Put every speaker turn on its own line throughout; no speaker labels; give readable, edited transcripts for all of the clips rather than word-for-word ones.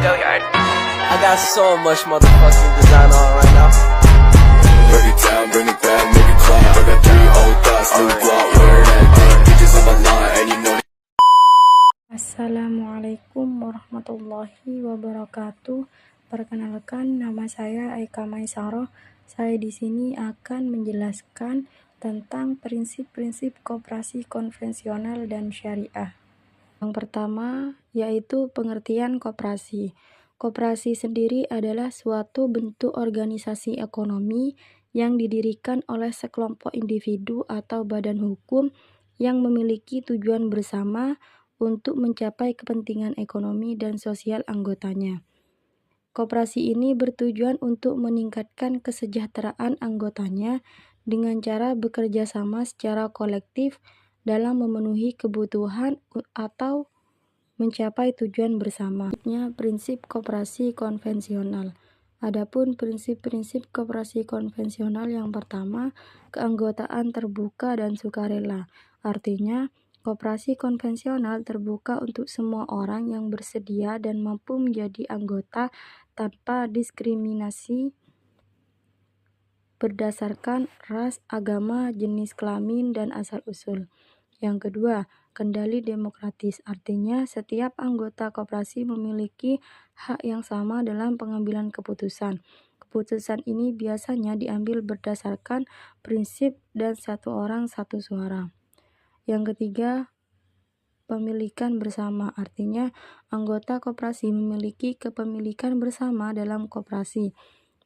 Go yard. I got so much motherfucking design on right now.
Break it down, bring it back, make it clap. I got 3 old thoughts, new guap, wear that thing. Bitches on my line, and you know.
Assalamualaikum warahmatullahi wabarakatuh. Perkenalkan, nama saya Aika Maisaro. Saya di sini akan menjelaskan tentang prinsip-prinsip koperasi konvensional dan syariah. Yang pertama yaitu pengertian koperasi. Koperasi sendiri adalah suatu bentuk organisasi ekonomi yang didirikan oleh sekelompok individu atau badan hukum yang memiliki tujuan bersama untuk mencapai kepentingan ekonomi dan sosial anggotanya. Koperasi ini bertujuan untuk meningkatkan kesejahteraan anggotanya dengan cara bekerja sama secara kolektif dalam memenuhi kebutuhan atau mencapai tujuan bersama. Prinsip koperasi konvensional. Adapun prinsip-prinsip koperasi konvensional yang pertama, keanggotaan terbuka dan sukarela. Artinya, koperasi konvensional terbuka untuk semua orang yang bersedia dan mampu menjadi anggota tanpa diskriminasi berdasarkan ras, agama, jenis kelamin, dan asal-usul. Yang kedua, kendali demokratis. Artinya, setiap anggota koperasi memiliki hak yang sama dalam pengambilan keputusan. Keputusan ini biasanya diambil berdasarkan prinsip dan satu orang satu suara. Yang ketiga, pemilikan bersama. Artinya, anggota koperasi memiliki kepemilikan bersama dalam koperasi.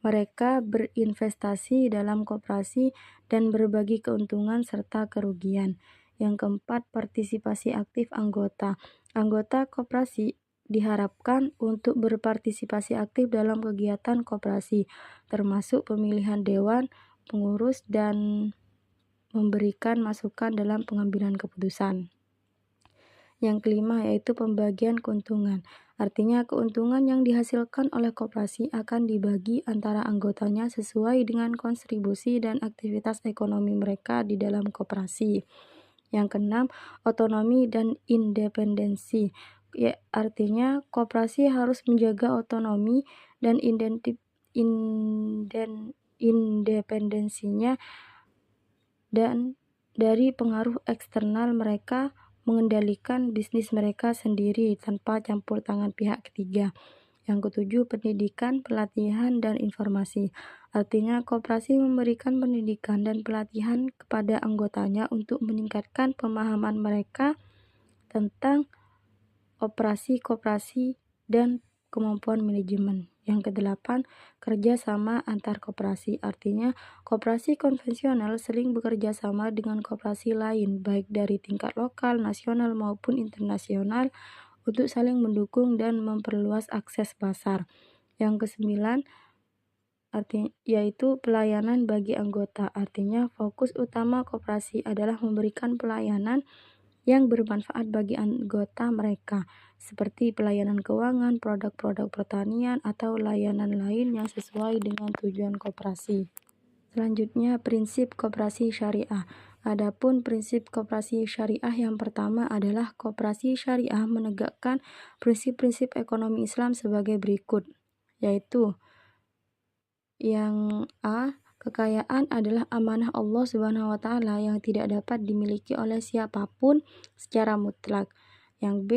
Mereka berinvestasi dalam koperasi dan berbagi keuntungan serta kerugian. Yang keempat, partisipasi aktif anggota. Anggota koperasi diharapkan untuk berpartisipasi aktif dalam kegiatan koperasi, termasuk pemilihan dewan, pengurus, dan memberikan masukan dalam pengambilan keputusan. Yang kelima yaitu pembagian keuntungan. Artinya keuntungan yang dihasilkan oleh koperasi akan dibagi antara anggotanya sesuai dengan kontribusi dan aktivitas ekonomi mereka di dalam koperasi. Yang keenam, otonomi dan independensi. Ya, artinya koperasi harus menjaga otonomi dan independensinya dan dari pengaruh eksternal. Mereka mengendalikan bisnis mereka sendiri tanpa campur tangan pihak ketiga. Yang ketujuh, pendidikan, pelatihan, dan informasi. Artinya, koperasi memberikan pendidikan dan pelatihan kepada anggotanya untuk meningkatkan pemahaman mereka tentang operasi koperasi dan kemampuan manajemen. Yang kedelapan, kerjasama antar koperasi. Artinya, koperasi konvensional sering bekerja sama dengan koperasi lain, baik dari tingkat lokal, nasional, maupun internasional, untuk saling mendukung dan memperluas akses pasar. Yang kesembilan, yaitu pelayanan bagi anggota. Artinya, fokus utama koperasi adalah memberikan pelayanan yang bermanfaat bagi anggota mereka, seperti pelayanan keuangan, produk-produk pertanian, atau layanan lain yang sesuai dengan tujuan koperasi. Selanjutnya, prinsip koperasi syariah. Adapun prinsip koperasi syariah yang pertama adalah koperasi syariah menegakkan prinsip-prinsip ekonomi Islam sebagai berikut, yaitu yang A, kekayaan adalah amanah Allah Subhanahu wa Ta'ala yang tidak dapat dimiliki oleh siapapun secara mutlak. Yang B,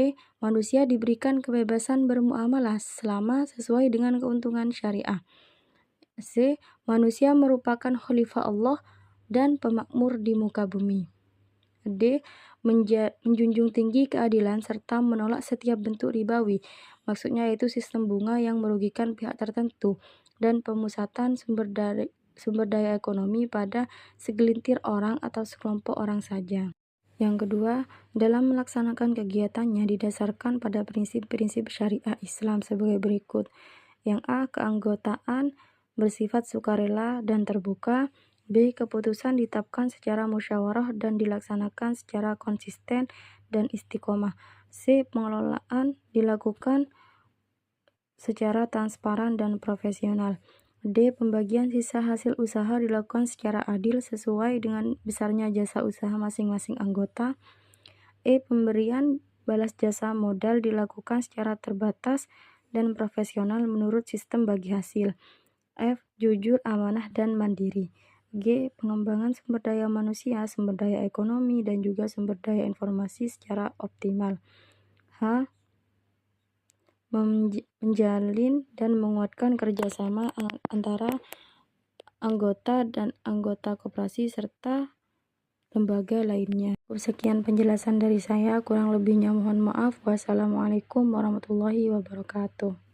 manusia diberikan kebebasan bermuamalah selama sesuai dengan keuntungan syariah. C, manusia merupakan khalifah Allah dan pemakmur di muka bumi. D, menjunjung tinggi keadilan serta menolak setiap bentuk ribawi. Maksudnya yaitu sistem bunga yang merugikan pihak tertentu dan pemusatan sumber daya ekonomi pada segelintir orang atau sekelompok orang saja. Yang kedua, dalam melaksanakan kegiatannya didasarkan pada prinsip-prinsip syariah Islam sebagai berikut. Yang A, keanggotaan bersifat sukarela dan terbuka. B, keputusan ditetapkan secara musyawarah dan dilaksanakan secara konsisten dan istiqomah. C, pengelolaan dilakukan secara transparan dan profesional. D, pembagian sisa hasil usaha dilakukan secara adil sesuai dengan besarnya jasa usaha masing-masing anggota. E, pemberian balas jasa modal dilakukan secara terbatas dan profesional menurut sistem bagi hasil. F. Jujur, amanah, dan mandiri. G. Pengembangan sumber daya manusia, sumber daya ekonomi, dan juga sumber daya informasi secara optimal. H. Menjalin dan menguatkan kerjasama antara anggota dan anggota koperasi serta lembaga lainnya. Sekian penjelasan dari saya, kurang lebihnya mohon maaf. Wassalamualaikum warahmatullahi wabarakatuh.